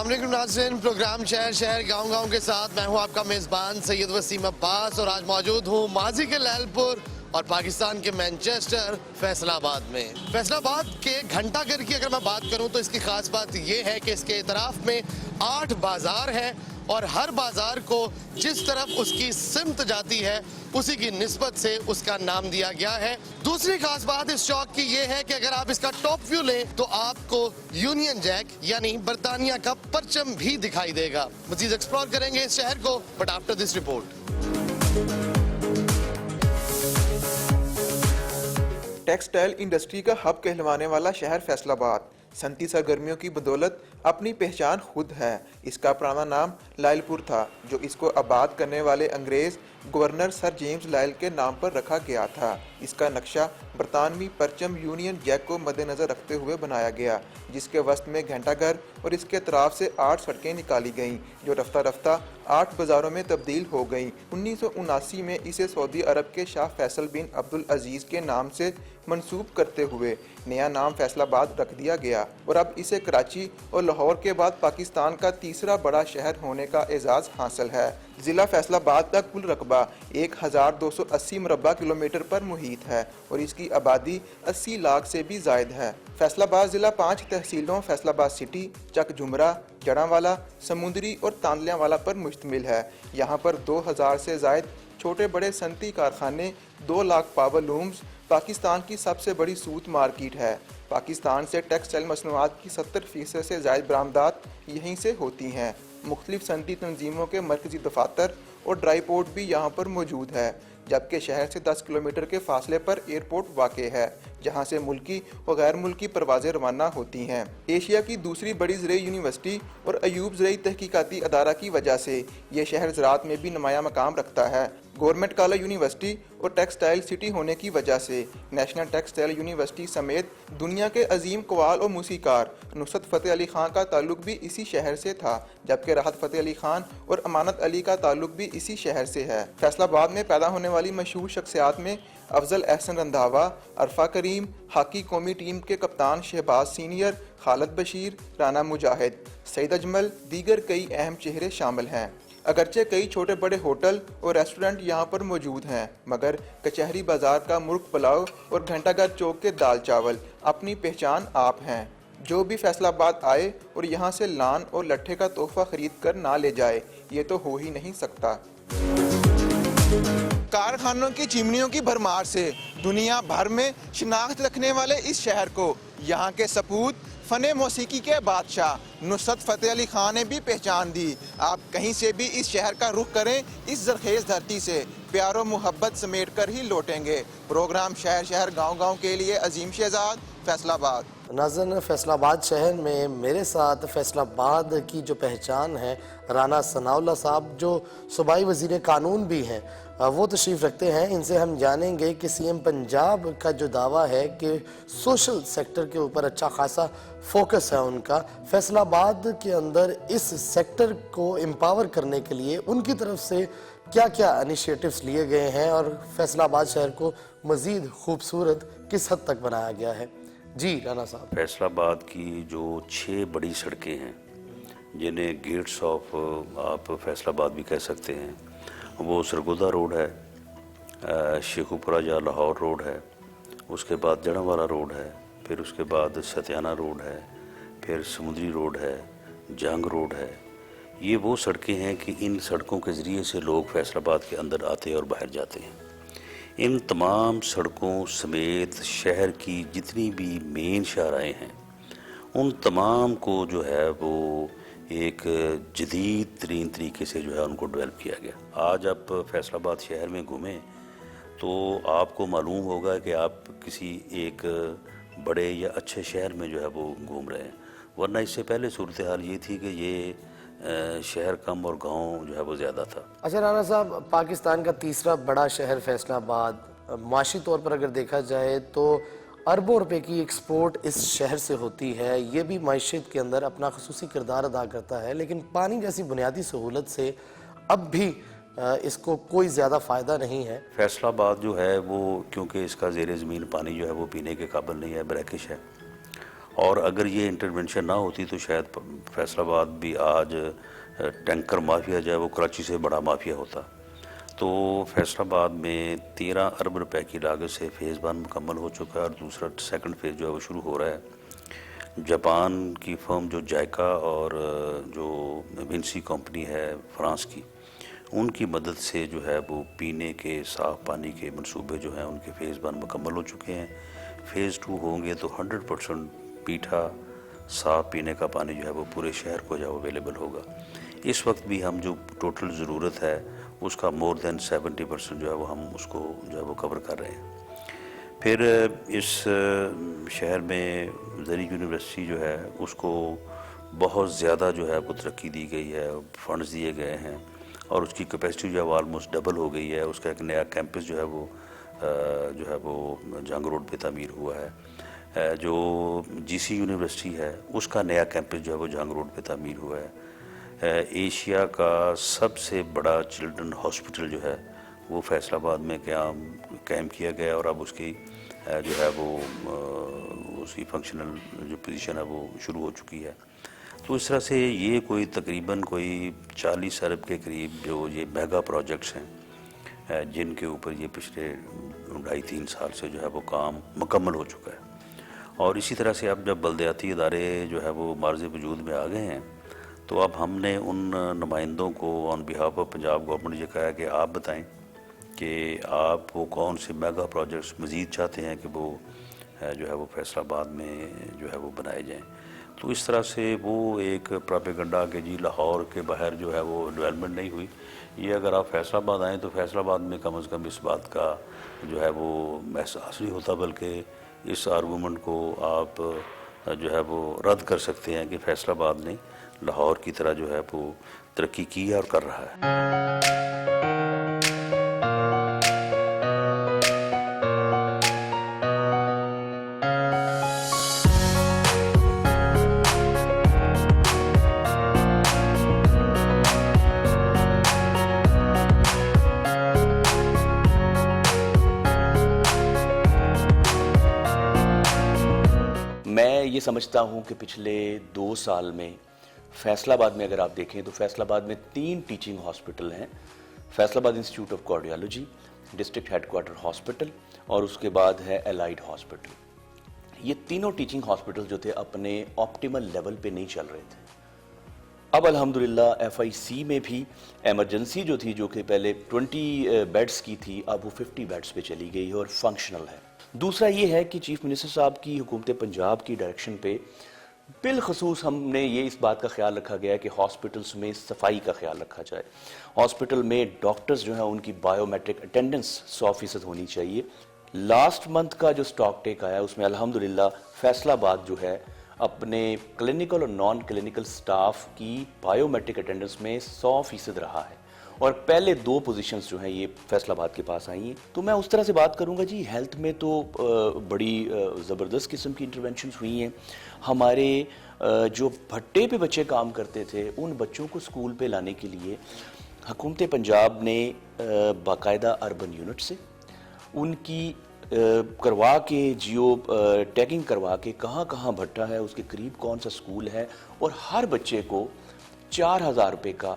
अस्सलाम वालेकुम नाज़रीन, प्रोग्राम शहर शहर गांव गांव के साथ मैं हूं आपका मेज़बान सैयद वसीम अब्बास और आज मौजूद हूं माजी के लैलपुर और पाकिस्तान के मैनचेस्टर फैसलाबाद में। फैसलाबाद के घंटाघर की अगर मैं बात करूं तो इसकी खास बात ये है कि इसके इतराफ में 8 बाजार हैं और हर बाजार को जिस तरफ उसकी सिमत जाती है उसी की निस्बत से उसका नाम दिया गया है। दूसरी खास बात इस चौक की ये है कि अगर आप इसका टॉप व्यू लें तो आपको यूनियन जैक यानी बरतानिया का परचम भी दिखाई देगा। मजीद एक्सप्लोर करेंगे इस शहर को but after this report. Textile industry का हब कहलवाने वाला शहर फैसलाबाद सनती सरगर्मियों की बदौलत अपनी पहचान खुद है। इसका पुराना नाम लायलपुर था, जो इसको आबाद करने वाले अंग्रेज गवर्नर सर जेम्स लायल के नाम पर रखा गया था। इसका नक्शा बरतानवी परचम यूनियन जैक को मद्देनजर रखते हुए बनाया गया, जिसके वस्त में घंटाघर और इसके अतराफ से 8 सड़कें निकाली गईं, जो रफ्ता रफ्ता 8 बाजारों में तब्दील हो गईं। 1979 में इसे सऊदी अरब के शाह फैसल बिन अब्दुल अजीज के नाम से मंसूब करते हुए नया नाम फैसलाबाद रख दिया गया और अब इसे कराची और लाहौर के बाद पाकिस्तान का तीसरा बड़ा शहर होने का एजाज़ हासिल है। ज़िला फैसलाबाद का कुल रकबा 1280 मुरब्बा किलोमीटर पर मुहित है और इसकी आबादी 80 लाख से भी ज़ायद है। फैसलाबाद ज़िला 5 तहसीलों फैसलाबाद सिटी, चक जुमरा, जड़ांवाला, समुंदरी और तांदलियावाला पर मुश्तमिल है। यहाँ पर 2000 से ज़ायद छोटे बड़े सनती कारखाने, 2 लाख पावर लूम्स, पाकिस्तान की सबसे बड़ी सूत मार्केट है। पाकिस्तान से टेक्सटाइल मसनूआत की 70% से ज़ायद बरामदात यहीं से होती हैं। मुख्तलिफ सनती तंजीमों के मरकजी दफातर और ड्राई पोर्ट भी यहाँ पर मौजूद है, जबकि शहर से 10 किलोमीटर के फासले पर एयरपोर्ट वाक़ है, जहाँ से मुल्की और गैर मुल्की परवाज़ें रवाना होती हैं। एशिया की दूसरी बड़ी ज़राई यूनिवर्सिटी और अयूब ज़राई तहकीकाती अदारा की वजह से ये शहर ज़राअत में भी नुमाया मकाम रखता है। गवर्नमेंट कॉलेज यूनिवर्सिटी और टेक्सटाइल सिटी होने की वजह से नेशनल टेक्सटाइल यूनिवर्सिटी समेत दुनिया के अजीम कवाल और मूसीकार नुसरत फ़तेह अली खान का ताल्लुक भी इसी शहर से था, जबकि राहत फ़तेह अली खान और अमानत अली का ताल्लुक भी इसी शहर से है। फैसलाबाद में पैदा होने वाली मशहूर शख्सियात में अफजल एहसन रंधावा, अरफा करीम, हॉकी कौमी टीम के कप्तान शहबाज सीनियर, खालिद बशीर, राना मुजाहिद, सईद अजमल, दीगर कई अहम चेहरे शामिल हैं। अगरचे कई छोटे बड़े होटल और रेस्टोरेंट यहाँ पर मौजूद हैं, मगर कचहरी बाजार का मुर्ग पुलाव और घंटाघर चौक के दाल चावल अपनी पहचान आप हैं। जो भी फैसलाबाद आए और यहाँ से लान और लट्ठे का तोहफा खरीद कर ना ले जाए, ये तो हो ही नहीं सकता। कारखानों की चिमनियों की भरमार से दुनिया भर में शिनाख्त रखने वाले इस शहर को यहाँ के सपूत फने मौसीकी के बादशाह नुसरत फ़तेह अली खान ने भी पहचान दी। आप कहीं से भी इस शहर का रुख करें, इस जरखेज धरती से प्यारो मोहब्बत समेट कर ही लौटेंगे। प्रोग्राम शहर शहर गांव गांव के लिए अजीम शहजाद, फैसलाबाद। नाज़रीन, फैसलाबाद शहर में मेरे साथ फैसलाबाद की जो पहचान है राना सनाउल्लाह साहब, जो सूबाई वज़ीर कानून भी हैं, वो तशरीफ़ रखते हैं। इनसे हम जानेंगे कि सीएम पंजाब का जो दावा है कि सोशल सेक्टर के ऊपर अच्छा खासा फोकस है उनका, फैसलाबाद के अंदर इस सेक्टर को एम्पावर करने के लिए उनकी तरफ से क्या क्या इनिशिएटिव्स लिए गए हैं और फैसलाबाद शहर को मज़ीद खूबसूरत किस हद तक बनाया गया है। जी राना साहब। फैसलाबाद की जो 6 बड़ी सड़कें हैं, जिन्हें गेट्स ऑफ आप फैसलाबाद भी कह सकते हैं, वो सरगोदा रोड है, शेखुपुरा जा लाहौर रोड है, उसके बाद जड़ांवाला रोड है, फिर उसके बाद सतियाना रोड है, फिर समुंदरी रोड है, जंग रोड है। ये वो सड़कें हैं कि इन सड़कों के ज़रिए से लोग फैसलाबाद के अंदर आते और बाहर जाते हैं। इन तमाम सड़कों समेत शहर की जितनी भी मेन शाहराएँ हैं, उन तमाम को जो है वो एक जदीद तरीन तरीके से जो है उनको डेवलप किया गया। आज आप फैसलाबाद शहर में घूमें तो आपको मालूम होगा कि आप किसी एक बड़े या अच्छे शहर में जो है वो घूम रहे हैं, वरना इससे पहले सूरत हाल ये थी कि ये शहर कम और गांव जो है वो ज़्यादा था। अच्छा राना साहब, पाकिस्तान का तीसरा बड़ा शहर फैसलाबाद, माशी तौर पर अगर देखा जाए तो अरबों रुपए की एक्सपोर्ट इस शहर से होती है। ये भी मायशत के अंदर अपना खुसूसी किरदार अदा करता है, लेकिन पानी जैसी बुनियादी सहूलत से अब भी इसको कोई ज़्यादा फ़ायदा नहीं है। फैसलाबाद जो है वो, क्योंकि इसका ज़ेर ज़मीन पानी जो है वो पीने के काबिल नहीं है, ब्रैकिश है, اور اگر یہ انٹرونشن نہ ہوتی تو شاید فیصل آباد بھی آج ٹینکر مافیا جو ہے وہ کراچی سے بڑا مافیا ہوتا. تو فیصل آباد میں 13 ارب روپے کی لاگت سے فیز 1 مکمل ہو چکا ہے اور دوسرا سیکنڈ فیز جو ہے وہ شروع ہو رہا ہے. جاپان کی فرم جو جائکا اور جو ونسی کمپنی ہے فرانس کی، ان کی مدد سے جو ہے وہ پینے کے صاف پانی کے منصوبے جو ہیں ان کے فیز 1 مکمل ہو چکے ہیں. فیز 2 ہوں گے تو 100% پیٹھا صاف پینے کا پانی جو ہے وہ پورے شہر کو جو ہے اویلیبل ہوگا. اس وقت بھی ہم جو ٹوٹل ضرورت ہے اس کا مور دین 70% جو ہے وہ ہم اس کو جو ہے وہ کور کر رہے ہیں. پھر اس شہر میں زرعی یونیورسٹی جو ہے اس کو بہت زیادہ جو ہے وہ ترقی دی گئی ہے، فنڈز دیے گئے ہیں اور اس کی کیپیسٹی جو ہے وہ آلموسٹ ڈبل ہو گئی ہے. اس کا ایک نیا کیمپس جو ہے وہ جنگ روڈ پہ تعمیر ہوا ہے. جو جی سی یونیورسٹی ہے اس کا نیا کیمپس جو ہے وہ جنگ روڈ پہ تعمیر ہوا ہے. ایشیا کا سب سے بڑا چلڈرن ہاسپٹل جو ہے وہ فیصل آباد میں قائم کیا گیا اور اب اس کی جو ہے وہ اس کی فنکشنل جو پوزیشن ہے وہ شروع ہو چکی ہے. تو اس طرح سے یہ تقریباً 40 ارب کے قریب جو یہ میگا پروجیکٹس ہیں جن کے اوپر یہ پچھلے 2.5-3 سال سے جو ہے وہ کام مکمل ہو چکا ہے. اور اسی طرح سے اب جب بلدیاتی ادارے جو ہے وہ مارز وجود میں آ گئے ہیں تو اب ہم نے ان نمائندوں کو آن بہاف آف پنجاب گورنمنٹ یہ کہا کہ آپ بتائیں کہ آپ وہ کون سے میگا پروجیکٹس مزید چاہتے ہیں کہ وہ جو ہے وہ فیصل آباد میں جو ہے وہ بنائے جائیں. تو اس طرح سے وہ ایک پراپیگنڈا کہ جی لاہور کے باہر جو ہے وہ ڈیولپمنٹ نہیں ہوئی. یہ اگر آپ فیصل آباد آئیں تو فیصل آباد میں کم از کم اس بات کا جو ہے وہ احساس نہیں ہوتا، بلکہ اس آرگومنٹ کو آپ جو ہے وہ رد کر سکتے ہیں کہ فیصل آباد نے لاہور کی طرح جو ہے وہ ترقی کی ہے اور کر رہا ہے. میں یہ سمجھتا ہوں کہ پچھلے 2 سال میں فیصل آباد میں اگر آپ دیکھیں تو فیصل آباد میں 3 ٹیچنگ ہاسپٹل ہیں. Faisalabad institute of cardiology, district headquarter hospital اور اس کے بعد ہے الائڈ ہاسپٹل. یہ تینوں ٹیچنگ ہاسپٹل جو تھے اپنے آپٹیمل لیول پہ نہیں چل رہے تھے. اب الحمدللہ ایف آئی سی میں بھی ایمرجنسی جو تھی جو کہ پہلے 20 بیڈز کی تھی اب وہ 50 بیڈز پہ چلی گئی ہے اور فنکشنل ہے. دوسرا یہ ہے کہ چیف منسٹر صاحب کی حکومت پنجاب کی ڈائریکشن پہ بالخصوص ہم نے یہ اس بات کا خیال رکھا گیا کہ ہاسپٹلز میں صفائی کا خیال رکھا جائے. ہاسپٹل میں ڈاکٹرز جو ہیں ان کی بائیو میٹرک اٹینڈنس 100% ہونی چاہیے. لاسٹ منتھ کا جو سٹاک ٹیک آیا اس میں الحمدللہ فیصل آباد جو ہے اپنے کلینکل اور نان کلینکل سٹاف کی بائیو میٹرک اٹینڈنس میں 100% رہا ہے اور پہلے 2 پوزیشنز جو ہیں یہ فیصل آباد کے پاس آئی ہیں. تو میں اس طرح سے بات کروں گا جی ہیلتھ میں تو بڑی زبردست قسم کی انٹرونشنز ہوئی ہیں. ہمارے جو بھٹے پہ بچے کام کرتے تھے ان بچوں کو اسکول پہ لانے کے لیے حکومت پنجاب نے باقاعدہ اربن یونٹ سے ان کی کروا کے جیو ٹیگنگ کروا کے کہاں کہاں بھٹا ہے اس کے قریب کون سا اسکول ہے اور ہر بچے کو 4,000 روپے کا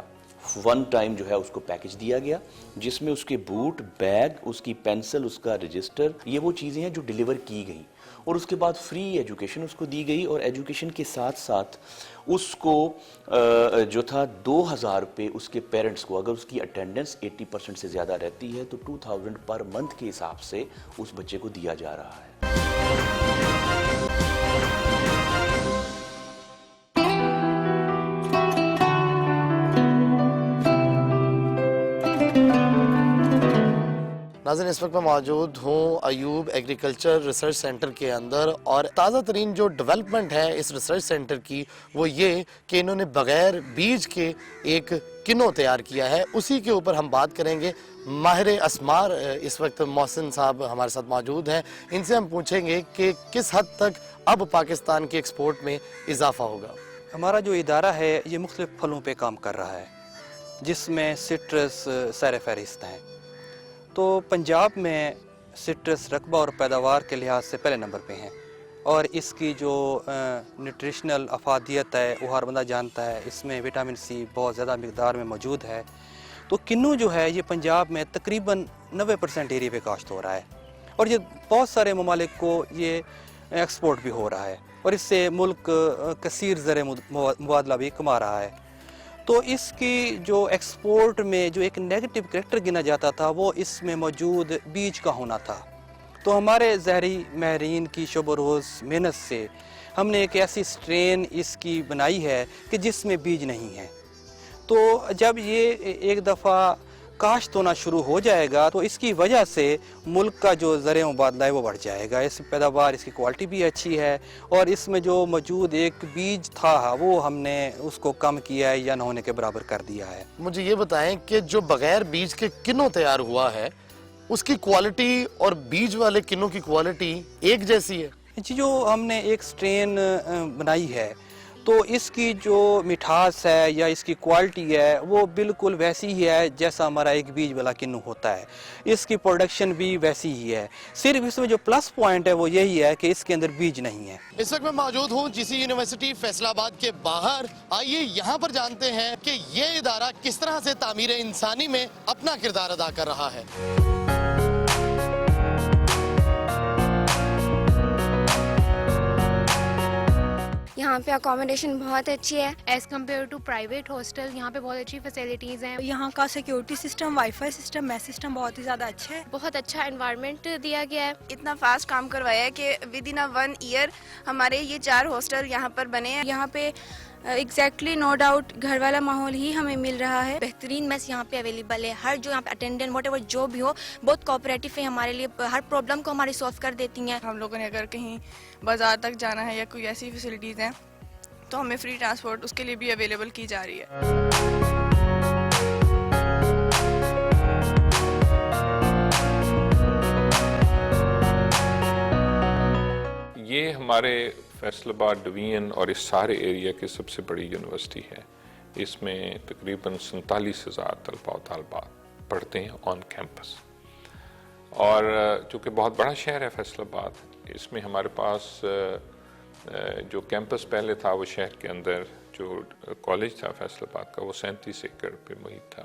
1 ٹائم جو ہے اس کو پیکج دیا گیا جس میں اس کے بوٹ، بیگ، اس کی پینسل، اس کا رجسٹر، یہ وہ چیزیں ہیں جو ڈیلیور کی گئیں اور اس کے بعد فری ایجوکیشن اس کو دی گئی. اور ایجوکیشن کے ساتھ ساتھ اس کو جو تھا 2,000 روپے اس کے پیرنٹس کو اگر اس کی اٹینڈنس 80% سے زیادہ رہتی ہے تو 2,000 پر منتھ کے حساب سے اس بچے کو دیا جا رہا ہے. ناظرین اس وقت میں موجود ہوں ایوب ایگریکلچر ریسرچ سینٹر کے اندر اور تازہ ترین جو ڈیولپمنٹ ہے اس ریسرچ سینٹر کی وہ یہ کہ انہوں نے بغیر بیج کے ایک کنو تیار کیا ہے. اسی کے اوپر ہم بات کریں گے. ماہر اسمار اس وقت محسن صاحب ہمارے ساتھ موجود ہیں. ان سے ہم پوچھیں گے کہ کس حد تک اب پاکستان کے ایکسپورٹ میں اضافہ ہوگا. ہمارا جو ادارہ ہے یہ مختلف پھلوں پہ کام کر رہا ہے جس میں سٹرس سیر فہرست ہیں. تو پنجاب میں سٹرس رقبہ اور پیداوار کے لحاظ سے پہلے نمبر پہ ہیں. اور اس کی جو نیوٹریشنل افادیت ہے وہ ہر بندہ جانتا ہے، اس میں وٹامن سی بہت زیادہ مقدار میں موجود ہے. تو کنو جو ہے یہ پنجاب میں تقریباً 90% ایریا پہ کاشت ہو رہا ہے، اور یہ بہت سارے ممالک کو یہ ایکسپورٹ بھی ہو رہا ہے، اور اس سے ملک کثیر زر مبادلہ بھی کما رہا ہے. تو اس کی جو ایکسپورٹ میں جو ایک نیگیٹو کریکٹر گنا جاتا تھا وہ اس میں موجود بیج کا ہونا تھا. تو ہمارے زرعی ماہرین کی شب و روز محنت سے ہم نے ایک ایسی سٹرین اس کی بنائی ہے کہ جس میں بیج نہیں ہے. تو جب یہ ایک دفعہ کاشت ہونا شروع ہو جائے گا تو اس کی وجہ سے ملک کا جو زرعی مبادلہ ہے وہ بڑھ جائے گا. اس پیداوار اس کی کوالٹی بھی اچھی ہے، اور اس میں جو موجود ایک بیج تھا وہ ہم نے اس کو کم کیا ہے یا نہ ہونے کے برابر کر دیا ہے. مجھے یہ بتائیں کہ جو بغیر بیج کے کنو تیار ہوا ہے اس کی کوالٹی اور بیج والے کنو کی کوالٹی ایک جیسی ہے؟ جی، جو ہم نے ایک سٹرین بنائی ہے تو اس کی جو مٹھاس ہے یا اس کی کوالٹی ہے وہ بالکل ویسی ہی ہے جیسا ہمارا ایک بیج والا کنو ہوتا ہے. اس کی پروڈکشن بھی ویسی ہی ہے، صرف اس میں جو پلس پوائنٹ ہے وہ یہی ہے کہ اس کے اندر بیج نہیں ہے. اس وقت میں موجود ہوں جی سی یونیورسٹی فیصل آباد کے باہر. آئیے یہاں پر جانتے ہیں کہ یہ ادارہ کس طرح سے تعمیر انسانی میں اپنا کردار ادا کر رہا ہے. یہاں پہ اکوموڈیشن بہت اچھی ہے as compare to private hostel. یہاں پہ بہت اچھی فیسلٹیز ہیں. یہاں کا security system, wifi system, mess system بہت ہی زیادہ اچھا ہے. بہت اچھا انوائرمنٹ دیا گیا ہے. اتنا فاسٹ کام کروایا ہے کہ ود ان 1 ایئر ہمارے یہ 4 ہاسٹل یہاں پر بنے ہیں. یہاں پہ ایگزیکٹلی نو ڈاؤٹ گھر والا ماحول ہی ہمیں مل رہا ہے. بہترین میس یہاں پہ اویلیبل ہے. ہر جو یہاں پہ اٹینڈنٹ واٹ ایور جو بھی ہو بہت کوآپریٹو ہے ہمارے لیے، ہر پرابلم کو ہماری سولو کر دیتی ہیں. ہم لوگوں نے اگر کہیں بازار تک جانا ہے یا کوئی ایسی فیسلٹیز ہیں تو ہمیں فری ٹرانسپورٹ اس کے لیے بھی اویلیبل کی جا رہی ہے. یہ ہمارے فیصل آباد ڈویژن اور اس سارے ایریا کی سب سے بڑی یونیورسٹی ہے. اس میں تقریباً 47,000 طلباء و طالبات پڑھتے ہیں آن کیمپس. اور چونکہ بہت بڑا شہر ہے فیصل آباد، اس میں ہمارے پاس جو کیمپس پہلے تھا وہ شہر کے اندر جو کالج تھا فیصل آباد کا وہ 37 ایکڑ پہ محیط تھا،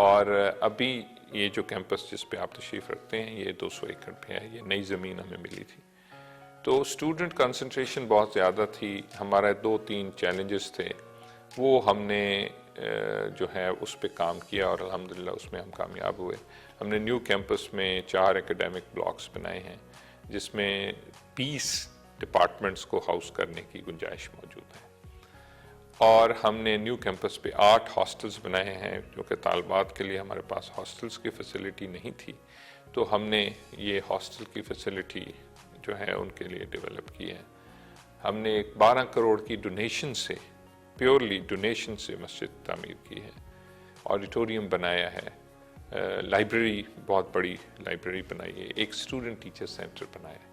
اور ابھی یہ جو کیمپس جس پہ آپ تشریف رکھتے ہیں یہ 200 ایکڑ پہ ہے. یہ نئی زمین ہمیں ملی تھی. تو اسٹوڈنٹ کنسنٹریشن بہت زیادہ تھی. ہمارے 2-3 چیلنجز تھے، وہ ہم نے جو ہے اس پہ کام کیا اور الحمدللہ اس میں ہم کامیاب ہوئے. ہم نے نیو کیمپس میں 4 اکیڈیمک بلاکس بنائے ہیں جس میں 20 ڈپارٹمنٹس کو ہاؤس کرنے کی گنجائش موجود ہے. اور ہم نے نیو کیمپس پہ 8 ہاسٹلز بنائے ہیں جو کہ طالبات کے لیے ہمارے پاس ہاسٹلز کی فیسلٹی نہیں تھی، تو ہم نے یہ ہاسٹل کی فیسلٹی جو ہے ان کے لیے ڈیولپ کی ہے. ہم نے 12 کروڑ کی ڈونیشن سے، پیورلی ڈونیشن سے مسجد تعمیر کی ہے، آڈیٹوریم بنایا ہے، لائبریری بہت بڑی لائبریری بنائی ہے، ایک اسٹوڈنٹ ٹیچر سینٹر بنایا ہے.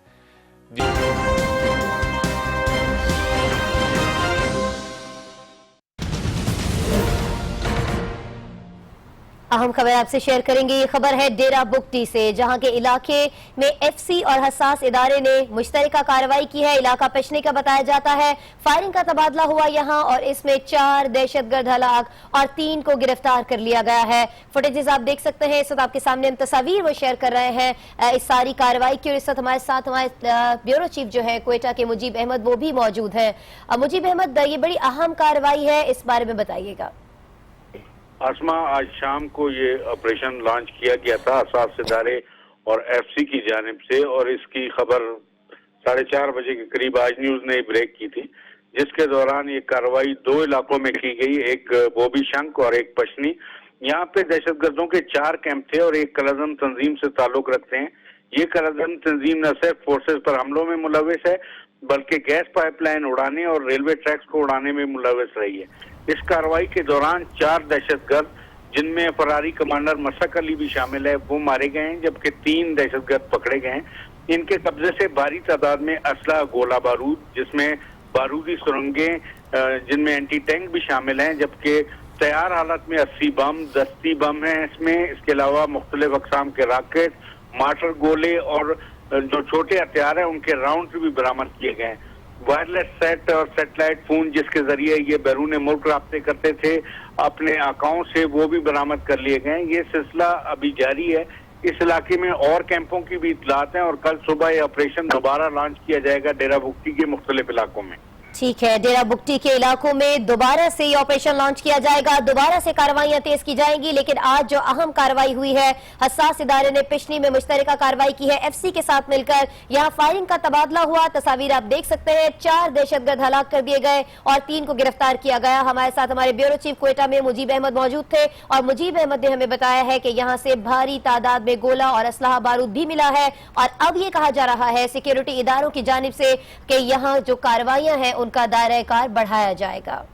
اہم خبر آپ سے شیئر کریں گے. یہ خبر ہے ڈیرہ بگٹی سے، جہاں کے علاقے میں ایف سی اور حساس ادارے نے مشترکہ کارروائی کی ہے. علاقہ پیشنے کا بتایا جاتا ہے. فائرنگ کا تبادلہ ہوا یہاں، اور اس میں 4 دہشت گرد ہلاک اور 3 کو گرفتار کر لیا گیا ہے. فوٹیجز آپ دیکھ سکتے ہیں. اس وقت آپ کے سامنے ہم تصاویر وہ شیئر کر رہے ہیں اس ساری کارروائی کی. اور اس وقت ہمارے ساتھ ہمارے بیورو چیف جو ہے کوئٹہ کے مجیب احمد وہ بھی موجود ہیں. مجیب احمد، یہ بڑی اہم کارروائی ہے، اس بارے میں بتائیے گا. آسما، آج شام کو یہ آپریشن لانچ کیا گیا تھا حساس ادارے اور ایف سی کی جانب سے، اور اس کی خبر 4:30 بجے کے قریب آج نیوز نے بریک کی تھی، جس کے دوران یہ کارروائی 2 علاقوں میں کی گئی، ایک بوبی شنک اور ایک پشنی. یہاں پہ دہشت گردوں کے 4 کیمپ تھے اور ایک کلعظم تنظیم سے تعلق رکھتے ہیں. یہ کلعظم تنظیم نہ صرف فورسز پر حملوں میں ملوث ہے بلکہ گیس پائپ لائن اڑانے اور ریلوے ٹریکس کو اڑانے میں ملوث رہی ہے. اس کارروائی کے دوران 4 دہشت گرد، جن میں فراری کمانڈر مسک علی بھی شامل ہے، وہ مارے گئے ہیں، جبکہ 3 دہشت گرد پکڑے گئے ہیں. ان کے قبضے سے بھاری تعداد میں اسلحہ، گولہ بارود، جس میں بارودی سرنگیں، جن میں اینٹی ٹینک بھی شامل ہیں، جبکہ تیار حالت میں 80 بم، دستی بم ہیں اس میں. اس کے علاوہ مختلف اقسام کے راکٹ، مارٹر گولے اور जो छोटे हथियार हैं उनके राउंड भी बरामद किए गए हैं। वायरलेस सेट और सैटेलाइट फोन जिसके जरिए ये बैरून मुल्क राब्ते करते थे अपने अकाउंट से, वो भी बरामद कर लिए गए हैं। ये सिलसिला अभी जारी है। इस इलाके में और कैंपों की भी इतलात हैं और कल सुबह ये ऑपरेशन दोबारा लॉन्च किया जाएगा डेरा बुगटी के मुख्तलिफ इलाकों में। ठीक है, डेरा बुगटी के इलाकों में दोबारा से ये ऑपरेशन लॉन्च किया जाएगा, दोबारा से कार्रवाइयां तेज की जाएंगी। लेकिन आज जो अहम कार्रवाई हुई है, हसास इदारे ने पिशनी में मुश्तरका कार्रवाई की है एफसी के साथ मिलकर। यहाँ फायरिंग का तबादला हुआ, तस्वीर आप देख सकते हैं। 4 दहशतगर्द हलाक कर दिए गए और 3 को गिरफ्तार किया गया। हमारे साथ हमारे ब्यूरो चीफ क्वेटा में मुजीब अहमद मौजूद थे और मुजीब अहमद ने हमें बताया है कि यहाँ से भारी तादाद में गोला और असलहा बारूद भी मिला है। और अब ये कहा जा रहा है सिक्योरिटी इदारों की जानिब से कि यहाँ जो कार्रवाइयां हैं उनका दायरा कार बढ़ाया जाएगा।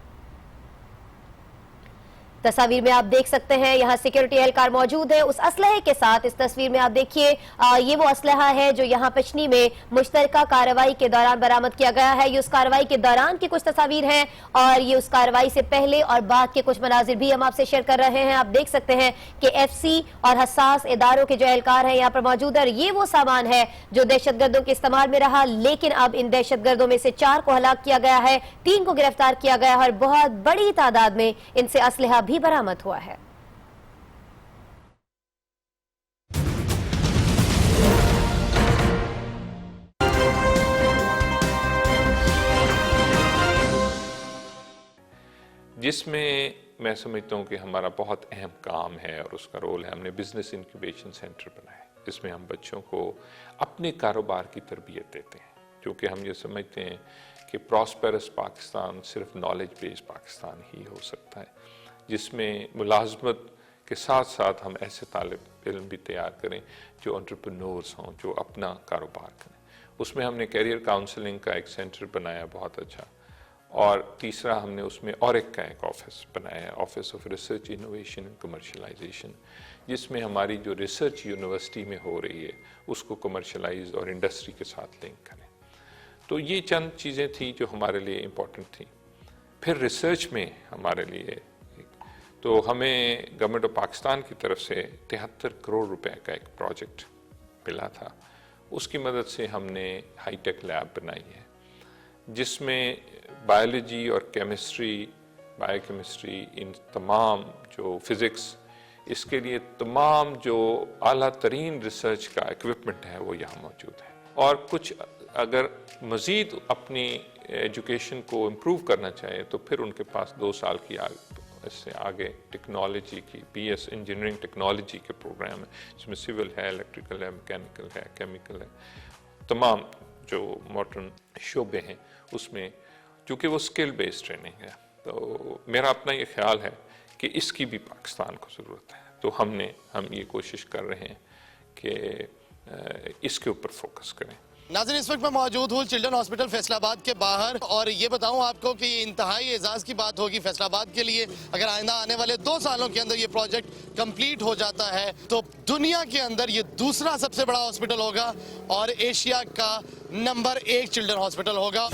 तस्वीर में आप देख सकते हैं यहाँ सिक्योरिटी एहलकार मौजूद है उस असलहे के साथ। इस तस्वीर में आप देखिए ये वो असलहा है जो यहाँ पिशनी में मुश्तरका कार्रवाई के दौरान बरामद किया गया है। ये उस कार्रवाई के दौरान की कुछ तस्वीर हैं और ये उस कार्रवाई से पहले और बाद के कुछ मनाजिर भी हम आपसे शेयर कर रहे हैं। आप देख सकते हैं कि एफसी और हसास इदारों के जो एहलकार हैं यहाँ पर मौजूद है और ये वो सामान है जो दहशतगर्दों के इस्तेमाल में रहा। लेकिन अब इन दहशतगर्दों में से 4 को हलाक किया गया है, 3 को गिरफ्तार किया गया है और बहुत बड़ी तादाद में इनसे असलहा भी बरामद हुआ है। जिसमें मैं समझता हूँ कि हमारा बहुत अहम काम है और उसका रोल है, हमने बिजनेस इंक्यूबेशन सेंटर बनाया है जिसमें हम बच्चों को अपने कारोबार की तरबियत देते हैं, क्योंकि हम ये समझते हैं कि प्रॉस्पेरस पाकिस्तान सिर्फ नॉलेज बेस्ड पाकिस्तान ही हो सकता है, जिसमें मुलाजमत के साथ साथ हम ऐसे तालिब इल्म भी तैयार करें जो एंटरप्रेन्योर्स हों, जो अपना कारोबार करें। उसमें हमने कैरियर काउंसलिंग का एक सेंटर बनाया बहुत अच्छा, और तीसरा हमने उसमें ऑरिक का एक ऑफिस बनाया है, office of research innovation and commercialisation, जिसमें हमारी जो रिसर्च यूनिवर्सिटी में हो रही है उसको कमर्शलाइज और इंडस्ट्री के साथ लिंक करें। तो ये चंद चीज़ें थी जो हमारे लिए इम्पोर्टेंट थी। फिर रिसर्च में हमारे लिए तो हमें गवर्नमेंट ऑफ पाकिस्तान की तरफ से 73 करोड़ रुपए का एक प्रोजेक्ट मिला था। उसकी मदद से हमने हाईटेक लैब बनाई है जिसमें बायोलॉजी और केमिस्ट्री, बायोकेमिस्ट्री, इन तमाम जो फिज़िक्स, इसके लिए तमाम जो आला तरीन रिसर्च का इक्विपमेंट है वो यहाँ मौजूद है। और कुछ अगर मज़ीद अपनी एजुकेशन को इम्प्रूव करना चाहे तो फिर उनके पास 2 साल की इससे आगे टेक्नोलॉजी की BS इंजीनियरिंग टेक्नोलॉजी के प्रोग्राम है जिसमें सिविल है, इलेक्ट्रिकल है, मैकेनिकल है, केमिकल है, तमाम जो मॉडर्न शोबे हैं उसमें, क्योंकि वो स्किल बेस्ड ट्रेनिंग है। तो मेरा अपना ये ख्याल है कि इसकी भी पाकिस्तान को ज़रूरत है। तो हम ये कोशिश कर रहे हैं कि इसके ऊपर फोकस करें। नाज़रीन, इस वक्त मैं मौजूद हूँ चिल्ड्रन हॉस्पिटल फैसलाबाद के बाहर और ये बताऊँ आपको कि ये इंतहाई एजाज़ की बात होगी फैसलाबाद के लिए। अगर आइंदा आने वाले 2 सालों के अंदर ये प्रोजेक्ट कंप्लीट हो जाता है तो दुनिया के अंदर ये दूसरा सबसे बड़ा हॉस्पिटल होगा और एशिया का नंबर 1 चिल्ड्रन हॉस्पिटल होगा।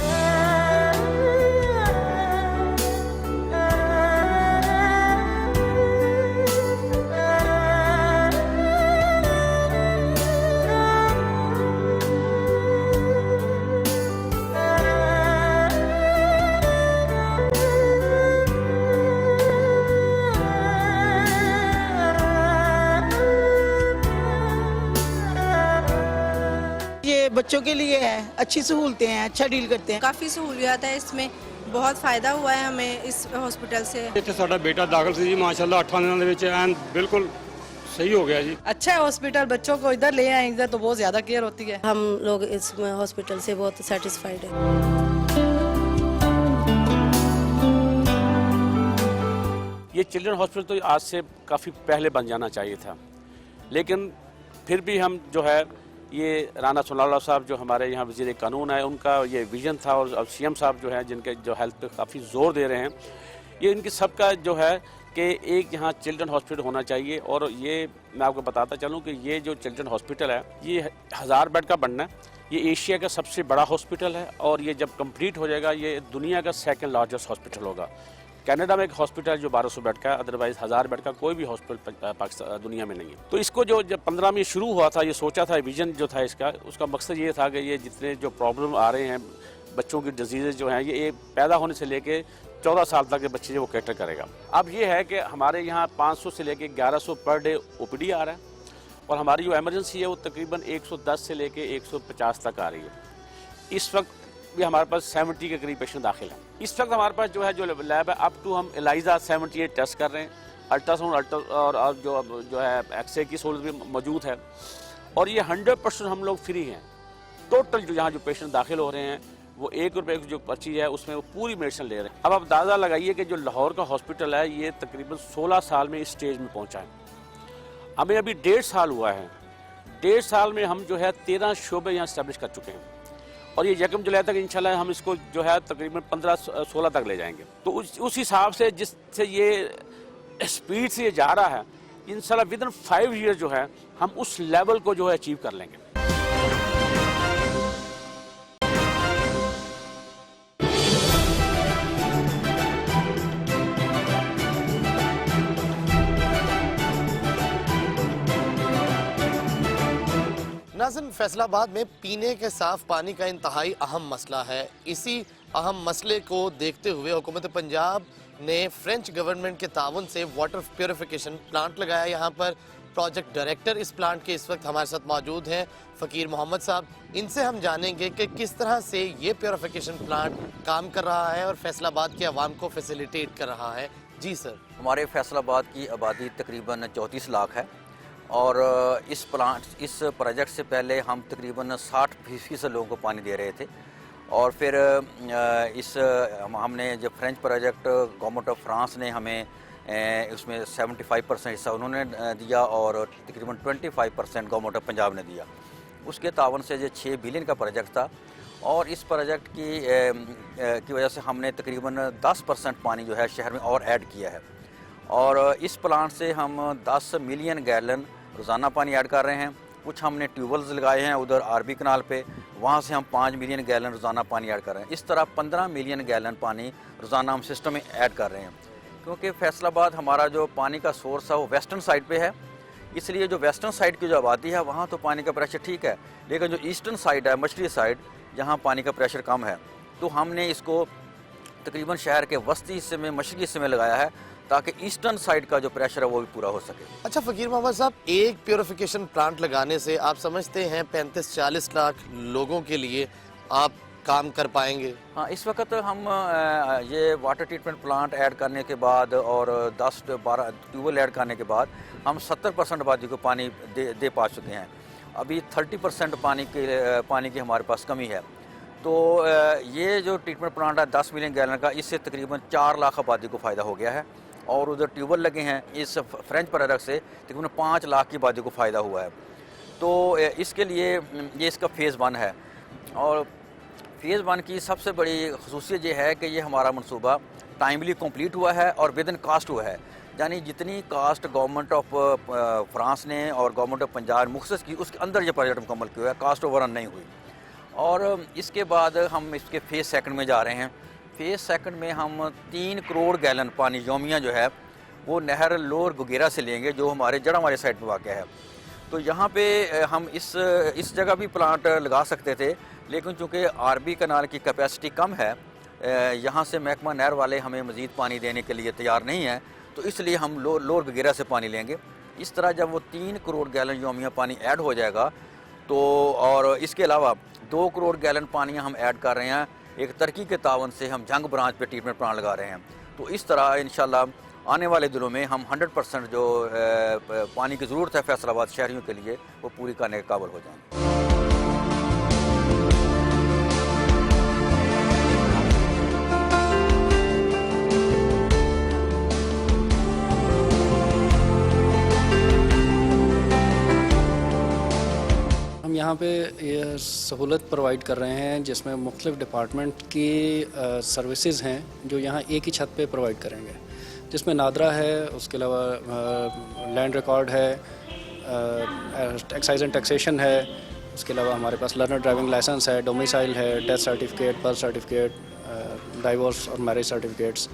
बच्चों के लिए है, अच्छी सहूलतें हैं, अच्छा डील करते हैं। काफ़ी सहूलियत है, इसमें बहुत फ़ायदा हुआ है हमें इस हॉस्पिटल से। ਇੱਥੇ ਸਾਡਾ ਬੇਟਾ ਦਾਖਲ ਸੀ ਜੀ, ਮਾਸ਼ਾਅੱਲਾ 8 ਦਿਨਾਂ ਦੇ ਵਿੱਚ ਐਨ ਬਿਲकुल सही हो गया जी। अच्छा है हॉस्पिटल, बच्चों को इधर ले आए इधर तो बहुत ज़्यादा केयर होती है। हम लोग इस हॉस्पिटल से बहुत सेटिस्फाइड हैं। ये चिल्ड्रन हॉस्पिटल तो आज से काफ़ी पहले बन जाना चाहिए था, लेकिन फिर भी हम जो है ये राना सोनावाला साहब जो हमारे यहाँ वज़ीर कानून है उनका ये विज़न था, और CM साहब जो है जिनके जो हेल्थ पे काफ़ी ज़ोर दे रहे हैं, ये इनकी सबका जो है कि एक यहाँ चिल्ड्रन हॉस्पिटल होना चाहिए। और ये मैं आपको बताता चलूँ कि ये जो चिल्ड्रन हॉस्पिटल है ये 1000 बेड का बनना है, ये एशिया का सबसे बड़ा हॉस्पिटल है और ये जब कंप्लीट हो जाएगा ये दुनिया का 2nd लार्जेस्ट हॉस्पिटल होगा। कनाडा में एक हॉस्पिटल है जो 1200 बेड का है, अदरवाइज 1000 बेड का कोई भी हॉस्पिटल पाकिस्तान दुनिया में नहीं है। तो इसको जो जब 15 में शुरू हुआ था, ये सोचा था, विजन जो था इसका, उसका मकसद ये था कि ये जितने जो प्रॉब्लम आ रहे हैं बच्चों की डिजीज़ जो हैं, ये पैदा होने से लेके 14 साल तक के बच्चे जो वो कैटर करेगा। अब ये है कि हमारे यहाँ 500 से लेके 1100 पर डे OPD आ रहा है, और हमारी जो एमरजेंसी है वो तकरीबन 110 से लेके 150 तक आ रही है। इस वक्त भी हमारे पास 70 के करीब पेशेंट दाखिल हैं। इस वक्त हमारे पास जो है जो लैब है, अप टू हम ELISA 78 टेस्ट कर रहे हैं, अल्ट्रासाउंड और जो है एक्सरे की सहूलत भी मौजूद है, और ये 100% हम लोग फ्री हैं। टोटल जो यहाँ जो पेशेंट दाखिल हो रहे हैं वो ₹1 की जो पर्ची है उसमें वो पूरी मेडिसिन ले रहे हैं। अब आप अंदाज़ा लगाइए कि जो लाहौर का हॉस्पिटल है ये तकरीबन 16 साल में इस स्टेज में पहुँचा है। हमें अभी 1.5 साल हुआ है, 1.5 साल में हम जो है 13 शोबे यहाँ इस्टेब्लिश कर चुके हैं, और ये 1 जुलाई तक इंशाल्लाह हम इसको जो है तकरीबन 15-16 तक ले जाएंगे। तो उस हिसाब से जिससे ये स्पीड से ये जा रहा है, इंशाल्लाह विदिन 5 ईयर जो है हम उस लेवल को जो है अचीव कर लेंगे। नाज़रीन, फैसलाबाद में पीने के साफ पानी का इंतहाई अहम मसला है। इसी अहम मसले को देखते हुए हुकूमत पंजाब ने फ्रेंच गवर्नमेंट के ताउन से वाटर प्योरिफिकेशन प्लांट लगाया। यहाँ पर प्रोजेक्ट डायरेक्टर इस प्लांट के इस वक्त हमारे साथ मौजूद हैं, फ़कीर मोहम्मद साहब। इनसे हम जानेंगे कि किस तरह से ये प्योरिफिकेशन प्लांट काम कर रहा है और फैसलाबाद की आवाम को फैसिलिटेट कर रहा है। जी सर। हमारे फैसलाबाद की आबादी तकरीबन 34 लाख है, और इस प्रोजेक्ट से पहले हम तकरीबन 60% लोगों को पानी दे रहे थे, और फिर हमने जब French project government of France ने हमें उसमें 75% हिस्सा उन्होंने दिया, और तकरीबन 25% गवर्नमेंट ऑफ पंजाब ने दिया। उसके तावन से जो 6 बिलियन का प्रोजेक्ट था, और इस प्रोजेक्ट की वजह से हमने तकरीबन 10% पानी जो है शहर में और ऐड किया है, और इस प्लांट से हम 10 मिलियन गैलन रोज़ाना पानी ऐड कर रहे हैं। कुछ हमने ट्यूबवेल्स लगाए हैं उधर आरबी कनाल पे, वहाँ से हम 5 मिलियन गैलन रोज़ाना पानी ऐड कर रहे हैं। इस तरह 15 मिलियन गैलन पानी रोज़ाना हम सिस्टम में ऐड कर रहे हैं, क्योंकि फैसलाबाद हमारा जो पानी का सोर्स है वो वेस्टर्न साइड पे है, इसलिए जो वेस्टर्न साइड की जो आबादी है वहाँ तो पानी का प्रेशर ठीक है, लेकिन जो ईस्टर्न साइड है, मछली साइड, जहाँ पानी का प्रेशर कम है, तो हमने इसको तकरीबन शहर के वस्ती हिस्से में, मशरकी हिस्से में लगाया है, ताकि ईस्टर्न साइड का जो प्रेशर है वो भी पूरा हो सके। अच्छा फ़कीर मोहम्मद साहब, एक प्योरिफिकेशन प्लांट लगाने से आप समझते हैं 35-40 लाख लोगों के लिए आप काम कर पाएंगे? हाँ, इस वक्त हम ये वाटर ट्रीटमेंट प्लांट ऐड करने के बाद और 10-12 ट्यूबवेल ऐड करने के बाद हम 70% आबादी को पानी दे पा चुके हैं। अभी 30% पानी की हमारे पास कमी है। तो ये जो ट्रीटमेंट प्लांट है 10 मिलियन गैलन का, इससे तकरीबन 4 लाख आबादी को फ़ायदा हो गया है, और उधर ट्यूबवेल लगे हैं, इस फ्रेंच प्रोजेक्ट से तकरीबन 5 लाख की आबादी को फ़ायदा हुआ है। तो इसके लिए ये इसका फ़ेज़ 1 है, और फ़ेज़ 1 की सबसे बड़ी खसूसियत ये है कि ये हमारा मनसूबा टाइमली कंप्लीट हुआ है और विदिन कास्ट हुआ है, यानी जितनी कास्ट गवर्नमेंट ऑफ फ्रांस ने और गवर्नमेंट ऑफ पंजाब मुख्तस की, उसके अंदर ये प्रोजेक्ट मुकम्मल किया है, कास्ट ओवररन नहीं हुई। और इसके बाद हम इसके फ़ेज़ 2 में जा रहे हैं। फ़ेज़ 2 में हम 3 करोड़ गैलन पानी यौमिया जो है वो नहर लोअर गुगेरा से लेंगे, जो हमारे जड़ा हमारे साइड पर वाक़ है। तो यहाँ पे हम इस जगह भी प्लांट लगा सकते थे, लेकिन चूँकि आरबी कनाल की कैपेसिटी कम है, यहाँ से महकमा नहर वाले हमें मज़ीद पानी देने के लिए तैयार नहीं है, तो इसलिए हम लोअर गुगेरा से पानी लेंगे। इस तरह जब वो 3 करोड़ गैलन यौमिया पानी ऐड हो जाएगा, तो और इसके अलावा 2 करोड़ गैलन पानी हम ऐड कर रहे हैं, एक तरक्की के तावन से हम जंग ब्रांच पे ट्रीटमेंट प्लांट लगा रहे हैं। तो इस तरह इंशाल्लाह आने वाले दिनों में हम 100% जो पानी की ज़रूरत है फैसलाबाद शहरियों के लिए वो पूरी करने के काबिल हो जाएंगे। हम यहाँ पे ये सहूलत प्रोवाइड कर रहे हैं जिसमें मुख्तलिफ डिपार्टमेंट की सर्विसेज हैं जो यहाँ एक ही छत पे प्रोवाइड करेंगे, जिसमें नादरा है, उसके अलावा लैंड रिकॉर्ड है, एक्साइज एंड टैक्सेशन है, उसके अलावा हमारे पास लर्नर ड्राइविंग लाइसेंस है, डोमिसाइल है, death certificate, birth certificate, divorce और मैरिज सर्टिफिकेट्स,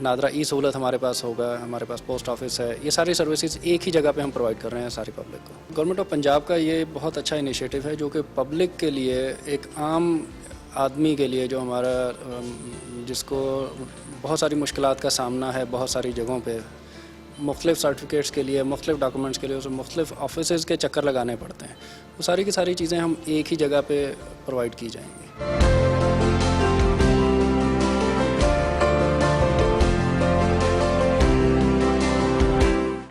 नादरा ई सहूलत हमारे पास होगा, हमारे पास पोस्ट ऑफिस है, ये सारी सर्विसेज एक ही जगह पे हम प्रोवाइड कर रहे हैं सारी पब्लिक को। गवर्नमेंट ऑफ पंजाब का ये बहुत अच्छा इनिशिएटिव है जो कि पब्लिक के लिए, एक आम आदमी के लिए जो हमारा जिसको बहुत सारी मुश्किलात का सामना है बहुत सारी जगहों पे, मुख्तलिफ सर्टिफिकेट्स के लिए, मुख्तलिफ डॉक्यूमेंट्स के लिए उसे मुख्तलिफ ऑफिसेज़ के चक्कर लगाने पड़ते हैं, वो सारी की सारी चीज़ें हम एक ही जगह पे प्रोवाइड की जाएंगी।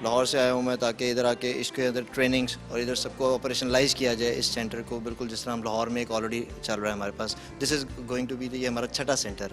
लाहौर से आया हूँ मैं ताकि इधर आके इसके अंदर ट्रेनिंग्स और इधर सबको ऑपरेशनलाइज किया जाए इस सेंटर को, बिल्कुल जिस तरह हम लाहौर में एक ऑलरेडी चल रहा है हमारे पास। This is going to be ये हमारा छठा सेंटर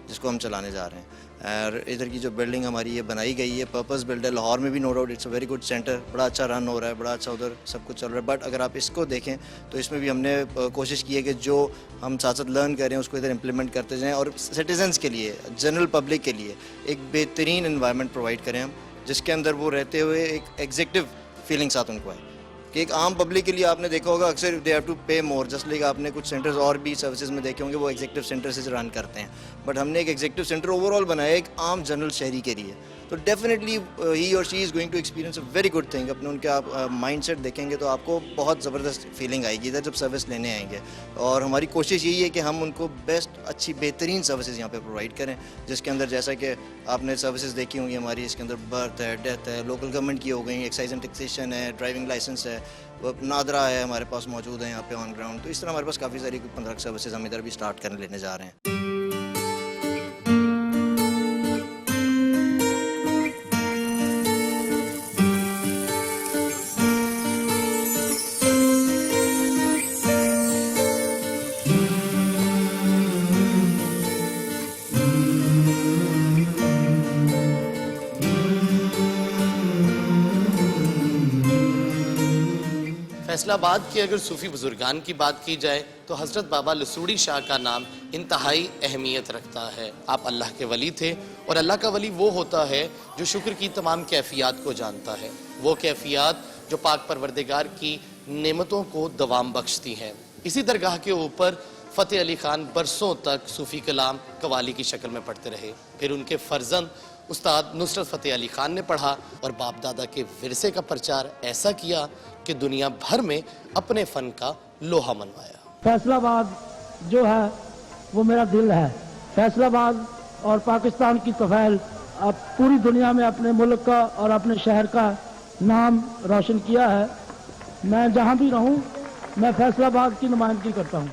जिसको हम चलाने जा रहे हैं। और इधर की जो बिल्डिंग हमारी ये बनाई गई है पर्पस बिल्ड है, लाहौर में भी no doubt it's a very good centre, बड़ा अच्छा रन हो रहा है, बड़ा अच्छा उधर सब कुछ चल रहा है। बट अगर आप इसको देखें तो इसमें भी हमने कोशिश की है कि जो हम साथ साथ लर्न कर रहे हैं उसको इधर इम्प्लीमेंट करते जाएँ और सिटीजन्स के लिए, जनरल पब्लिक के लिए एक बेहतरीन इन्वायरमेंट प्रोवाइड करें हम, जिसके अंदर वो रहते हुए एक एग्जेक्टिव फीलिंग साथ उनको है कि एक आम पब्लिक के लिए आपने देखा होगा अक्सर दे हैव टू पे मोर, जस्ट लाइक आपने कुछ सेंटर्स और भी सर्विसेज में देखे होंगे वो एग्जेक्टिव सेंटर से रन करते हैं, बट हमने एक एग्जेक्टिव सेंटर ओवरऑल बनाया एक आम जनरल शहरी के लिए। तो डेफिनेटली ही और she is going to experience a very good thing. अपने उनके आप माइंड सेट देखेंगे तो आपको बहुत ज़बरदस्त फीलिंग आएगी इधर जब सर्विस लेने आएंगे। और हमारी कोशिश यही है कि हम उनको बेस्ट अच्छी बेहतरीन सर्विसेज यहाँ पे प्रोवाइड करें, जिसके अंदर जैसा कि आपने सर्विसेज देखी होंगी हमारी, इसके अंदर बर्थ है, डेथ है, लोकल गवर्नमेंट की हो गई, एक्साइज एंड टैक्सेशन है, ड्राइविंग लाइसेंस है, नादरा है हमारे पास मौजूद है यहाँ पे ऑन ग्राउंड। तो इस तरह हमारे पास काफ़ी सारी 15 सर्विसेज हम इधर भी स्टार्ट करने लेने जा रहे हैं। फैसलाबाद के अगर सूफी बुजुर्गान की बात की जाए तो हज़रत बाबा लसूड़ी शाह का नाम इंतहाई अहमियत रखता है। आप अल्लाह के वली थे और अल्लाह का वली वो होता है जो शुक्र की तमाम कैफियत को जानता है, वो कैफियत जो पाक परवरदिगार की नेमतों को दवाम बख्शती हैं। इसी दरगाह के ऊपर फ़तेह अली खान बरसों तक सूफ़ी कलाम कवाली की शक्ल में पढ़ते रहे। फिर उनके फर्जंद उस्ताद नुसरत फ़तेह अली खान ने पढ़ा और बाप दादा के विरसे का प्रचार ऐसा किया कि दुनिया भर में अपने फ़न का लोहा मनवाया। फैसलाबाद जो है वो मेरा दिल है। फैसलाबाद और पाकिस्तान की तोफ़ैल अब पूरी दुनिया में अपने मुल्क का और अपने शहर का नाम रोशन किया है। मैं जहाँ भी रहूँ मैं फैसलाबाद की नुमाइंदगी करता हूँ।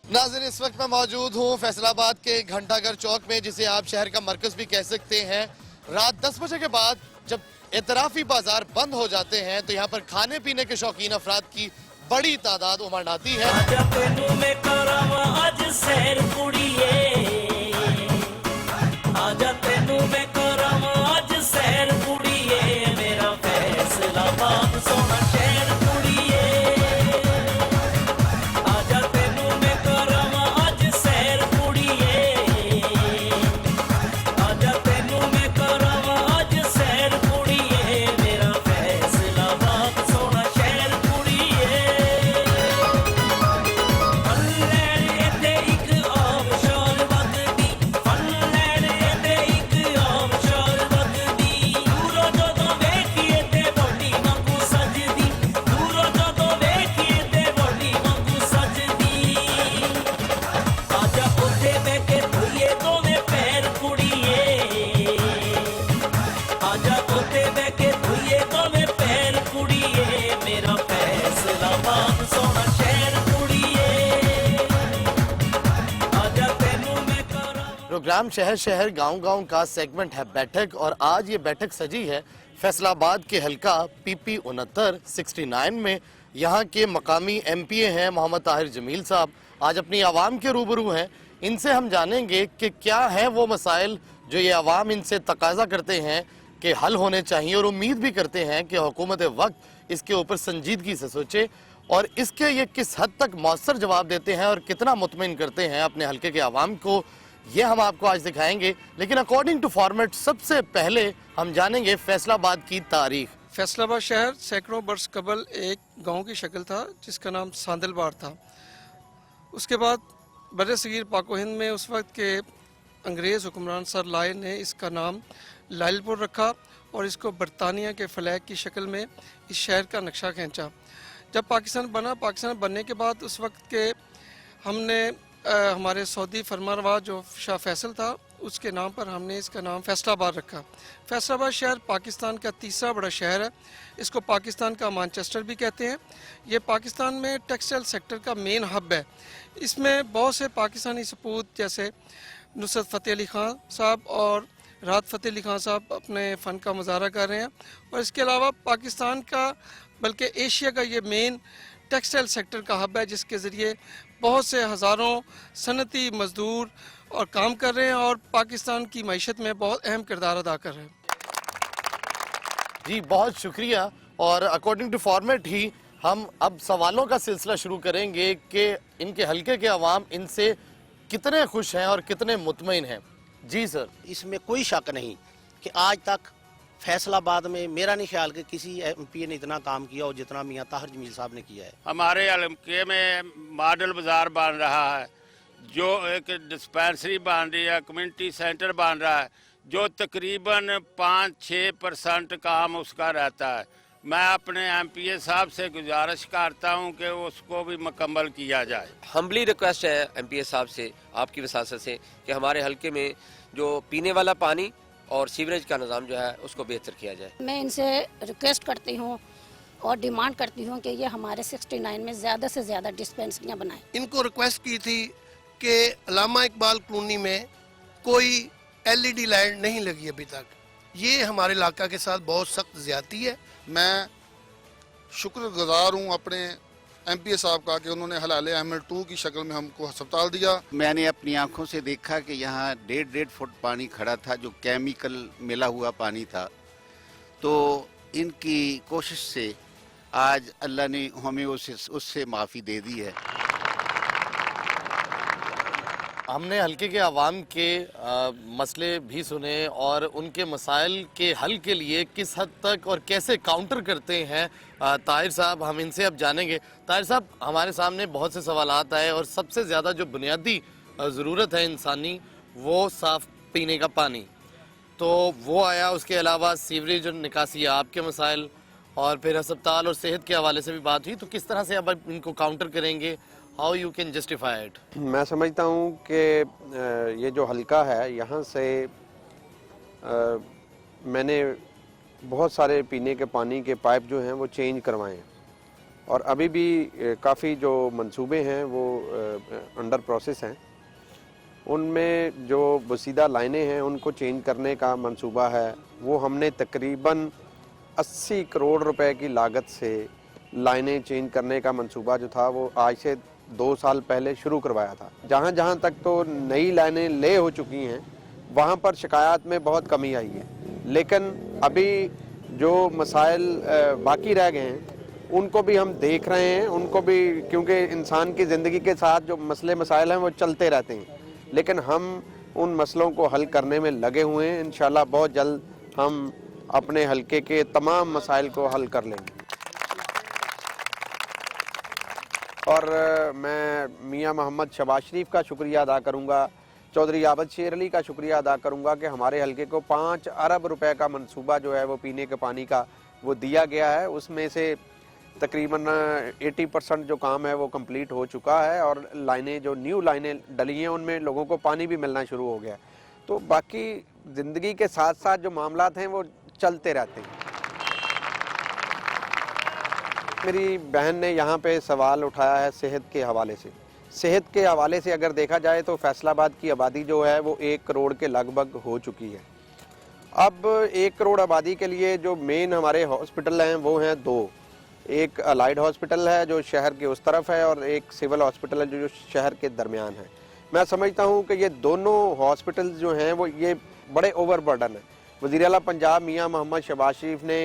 नाज़रीन, इस वक्त मैं मौजूद हूँ फैसलाबाद के घंटाघर चौक में, जिसे आप शहर का मरकज़ भी कह सकते हैं। रात 10 बजे के बाद जब एतराफ़ी बाजार बंद हो जाते हैं तो यहाँ पर खाने पीने के शौकीन अफराद की बड़ी तादाद उमड़ आती है। प्रोग्राम शहर शहर गांव गांव का सेगमेंट है बैठक, और आज ये बैठक सजी है फैसलाबाद के हल्का PP 69 में। यहाँ के मकामी MPA हैं मोहम्मद ताहिर जमील साहब, आज अपनी आवाम के रूबरू हैं। इनसे हम जानेंगे कि क्या हैं वो मसाइल जो ये आवाम इनसे तकाजा करते हैं कि हल होने चाहिए, और उम्मीद भी करते हैं कि हुकूमत वक्त इसके ऊपर संजीदगी से सोचे और इसके ये किस हद तक मौसर जवाब देते हैं और कितना मुतमिन करते हैं अपने हल्के के आवाम को, ये हम आपको आज दिखाएंगे। लेकिन अकॉर्डिंग टू फॉर्मेट सबसे पहले हम जानेंगे फैसलाबाद की तारीख। फैसलाबाद शहर सैकड़ों वर्ष कबल एक गांव की शक्ल था जिसका नाम सांदलबाड़ था। उसके बाद बर सगीर पाको हिंद में उस वक्त के अंग्रेज़ हुक्मरान सर लायन ने इसका नाम लायलपुर रखा और इसको बरतानिया के फ्लैग की शक्ल में इस शहर का नक्शा खींचा। जब पाकिस्तान बना, पाकिस्तान बनने के बाद उस वक्त के हमने हमारे सऊदी फरमानरवा जो शाह फैसल था उसके नाम पर हमने इसका नाम फैसलाबाद रखा। फैसलाबाद शहर पाकिस्तान का तीसरा बड़ा शहर है। इसको पाकिस्तान का मैनचेस्टर भी कहते हैं। ये पाकिस्तान में टेक्सटाइल सेक्टर का मेन हब है। इसमें बहुत से पाकिस्तानी सपूत जैसे नुसरत फ़तेह अली ख़ान साहब और राहत फ़तेह अली ख़ान साहब अपने फ़न का मुज़ाहरा कर रहे हैं। और इसके अलावा पाकिस्तान का बल्कि एशिया का ये मेन टेक्सटाइल सेक्टर का हब है, जिसके ज़रिए बहुत से हज़ारों सनती मज़दूर और काम कर रहे हैं और पाकिस्तान की मईशत में बहुत अहम किरदार अदा कर रहे हैं। जी बहुत शुक्रिया। और अकॉर्डिंग टू फॉर्मेट ही हम अब सवालों का सिलसिला शुरू करेंगे कि इनके हलके के अवाम इनसे कितने खुश हैं और कितने मुतमईन हैं। जी सर। इसमें कोई शक नहीं कि आज तक फैसलाबाद में मेरा नहीं ख्याल कि किसी MP ने इतना काम किया और जितना मियां ताहिर जमील साहब ने किया है। हमारे हलके में मॉडल बाजार बन रहा है, जो एक डिस्पेंसरी बन रही है, कम्युनिटी सेंटर बन रहा है, जो तकरीबन 5-6% काम उसका रहता है। मैं अपने MPA साहब से गुजारिश करता हूं कि उसको भी मुकम्मल किया जाए। हम्बली रिक्वेस्ट है MPA साहब से, आपकी वसासत से, कि हमारे हलके में जो पीने वाला पानी और सीवरेज का निज़ाम जो है उसको बेहतर किया जाए। मैं इनसे रिक्वेस्ट करती हूँ और डिमांड करती हूँ कि ये हमारे 69 में ज़्यादा से ज़्यादा डिस्पेंसरियाँ बनाएं। इनको रिक्वेस्ट की थी कि अल्लामा इकबाल कॉलोनी में कोई LED लाइट नहीं लगी अभी तक। ये हमारे इलाका के साथ बहुत सख्त ज़्यादती है। मैं शुक्रगुजार हूँ अपने MPA साहब का कि उन्होंने हलाल अहमद 2 की शक्ल में हमको अस्पताल दिया। मैंने अपनी आंखों से देखा कि यहाँ 1.5 फुट पानी खड़ा था, जो केमिकल मिला हुआ पानी था। तो इनकी कोशिश से आज अल्लाह ने हमें उससे माफ़ी दे दी है। हमने हल्के के अवाम के मसले भी सुने और उनके मसाइल के हल के लिए किस हद तक और कैसे काउंटर करते हैं ताहिर साहब, हम इनसे अब जानेंगे। ताहिर साहब, हमारे सामने बहुत से सवालात आए और सबसे ज़्यादा जो बुनियादी ज़रूरत है इंसानी, वो साफ़ पीने का पानी, तो वो आया। उसके अलावा सीवरेज और निकासी आपके मसाइल, और फिर अस्पताल और सेहत के हवाले से भी बात हुई। तो किस तरह से अब इनको काउंटर करेंगे? How you can justify it? मैं समझता हूँ कि ये जो हल्का है, यहाँ से मैंने बहुत सारे पीने के पानी के पाइप जो हैं वो चेंज करवाए हैं, और अभी भी काफ़ी जो मंसूबे हैं वो अंडर प्रोसेस हैं। उनमें जो वसीदा लाइनें हैं उनको चेंज करने का मंसूबा है। वो हमने तकरीबन 80 करोड़ रुपए की लागत से लाइनें चेंज करने का मंसूबा जो था वो आज से 2 साल पहले शुरू करवाया था। जहाँ जहाँ तक तो नई लाइनें ले हो चुकी हैं वहाँ पर शिकायत में बहुत कमी आई है, लेकिन अभी जो मसाइल बाकी रह गए हैं उनको भी हम देख रहे हैं। उनको भी, क्योंकि इंसान की ज़िंदगी के साथ जो मसले मसाइल हैं वो चलते रहते हैं, लेकिन हम उन मसलों को हल करने में लगे हुए हैं। इंशाल्लाह बहुत जल्द हम अपने हलके के तमाम मसाइल को हल कर लेंगे। और मैं मियां मोहम्मद शहबाज शरीफ का शुक्रिया अदा करूंगा, चौधरी आबद शेर अली का शुक्रिया अदा करूंगा कि हमारे हलके को 5 अरब रुपए का मंसूबा जो है वो पीने के पानी का वो दिया गया है। उसमें से तकरीबन 80% जो काम है वो कंप्लीट हो चुका है, और लाइनें जो न्यू लाइनें डली हैं उनमें लोगों को पानी भी मिलना शुरू हो गया। तो बाकी ज़िंदगी के साथ साथ जो मामलात हैं वो चलते रहते हैं। मेरी बहन ने यहाँ पे सवाल उठाया है सेहत के हवाले से। सेहत के हवाले से अगर देखा जाए तो फैसलाबाद की आबादी जो है वो 1 करोड़ के लगभग हो चुकी है। अब 1 करोड़ आबादी के लिए जो मेन हमारे हॉस्पिटल हैं वो हैं 2। एक अलाइड हॉस्पिटल है जो शहर के उस तरफ है, और एक सिविल हॉस्पिटल है जो शहर के दरमियान है। मैं समझता हूँ कि ये दोनों हॉस्पिटल जो हैं वो ये बड़े ओवरबर्डन हैं। वज़ीर आला पंजाब मियां मोहम्मद शहबाज शरीफ ने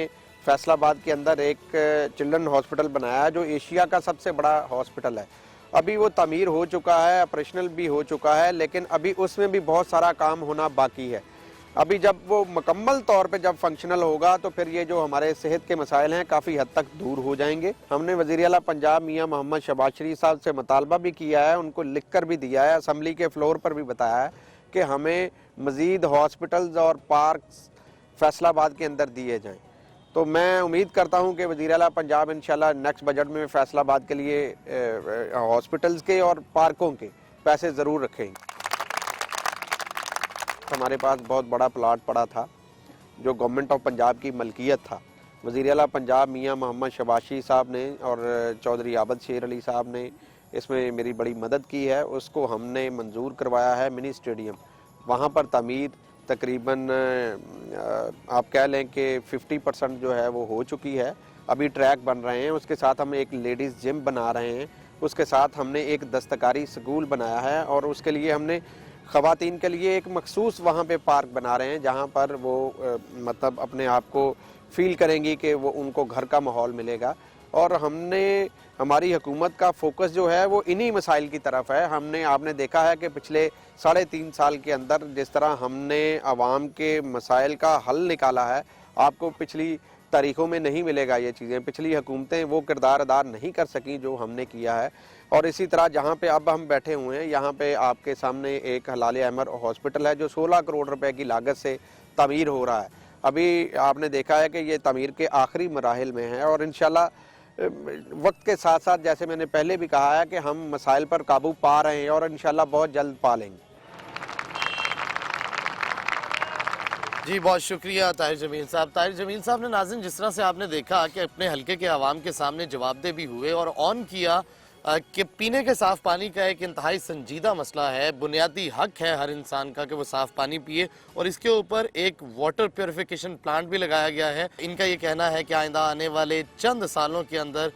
फैसलाबाद के अंदर एक चिल्ड्रन हॉस्पिटल बनाया जो एशिया का सबसे बड़ा हॉस्पिटल है। अभी वो तामीर हो चुका है, ऑपरेशनल भी हो चुका है, लेकिन अभी उसमें भी बहुत सारा काम होना बाकी है। अभी जब वो मुकम्मल तौर पे जब फंक्शनल होगा तो फिर ये जो हमारे सेहत के मसाइल हैं काफ़ी हद तक दूर हो जाएंगे। हमने वज़ीर आला पंजाब मियां मोहम्मद शहबाज शरीफ साहब से मुतालबा भी किया है, उनको लिख कर भी दिया है, असम्बली के फ्लोर पर भी बताया है कि हमें मज़ीद हॉस्पिटल्स और पार्क्स फैसलाबाद के अंदर दिए जाएँ। तो मैं उम्मीद करता हूँ कि वज़ीर आला पंजाब इंशाल्लाह नेक्स्ट बजट में फैसलाबाद के लिए हॉस्पिटल्स के और पार्कों के पैसे ज़रूर रखेंगे। हमारे पास बहुत बड़ा प्लाट पड़ा था जो गवर्नमेंट ऑफ पंजाब की मलकियत था। वज़ीर आला पंजाब मियां मोहम्मद शहबाज शरीफ साहब ने और चौधरी आबद शेर अली साहब ने इसमें मेरी बड़ी मदद की है। उसको हमने मंजूर करवाया है मिनी स्टेडियम, वहाँ पर तमीर तकरीबन आप कह लें कि 50% जो है वो हो चुकी है। अभी ट्रैक बन रहे हैं, उसके साथ हम एक लेडीज़ जिम बना रहे हैं, उसके साथ हमने एक दस्तकारी स्कूल बनाया है और उसके लिए हमने ख़वातीन के लिए एक मखसूस वहाँ पे पार्क बना रहे हैं जहाँ पर वो मतलब अपने आप को फील करेंगी कि वो उनको घर का माहौल मिलेगा। और हमने हमारी हुकूमत का फोकस जो है वो इन्हीं मसाइल की तरफ है। आपने देखा है कि पिछले 3.5 साल के अंदर जिस तरह हमने आवाम के मसाइल का हल निकाला है, आपको पिछली तारीख़ों में नहीं मिलेगा ये चीज़ें। पिछली हुकूमतें वो किरदार अदा नहीं कर सकीं जो हमने किया है। और इसी तरह जहाँ पे अब हम बैठे हुए हैं, यहाँ पे आपके सामने एक हलाल अहमर हॉस्पिटल है जो 16 करोड़ रुपए की लागत से तामीर हो रहा है। अभी आपने देखा है कि ये तामीर के आखिरी मराहिल में है और इंशाल्लाह वक्त के साथ साथ जैसे मैंने पहले भी कहा है कि हम मसाइल पर काबू पा रहे हैं और इंशाल्लाह बहुत जल्द पा लेंगे। जी बहुत शुक्रिया ताहिर जमील साहब। ताहिर जमील साहब ने नाज़रीन जिस तरह से आपने देखा कि अपने हलके के आवाम के सामने जवाबदेह भी हुए और ऑन किया कि पीने के साफ़ पानी का एक इंतहाई संजीदा मसला है, बुनियादी हक है हर इंसान का कि वो साफ़ पानी पिए और इसके ऊपर एक वाटर प्योरिफिकेशन प्लांट भी लगाया गया है। इनका ये कहना है कि आइंदा आने वाले चंद सालों के अंदर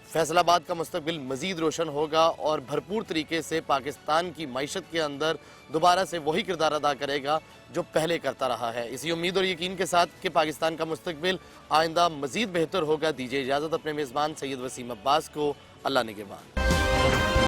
फैसलाबाद का मुस्तकबिल मज़ीद रोशन होगा और भरपूर तरीके से पाकिस्तान की मईशत के अंदर दोबारा से वही किरदार अदा करेगा जो पहले करता रहा है। इसी उम्मीद और यकीन के साथ कि पाकिस्तान का मुस्तकबिल आइंदा मज़ीद बेहतर होगा, दीजिए इजाज़त अपने मेज़बान सैयद वसीम अब्बास को। अल्लाह निगहबान।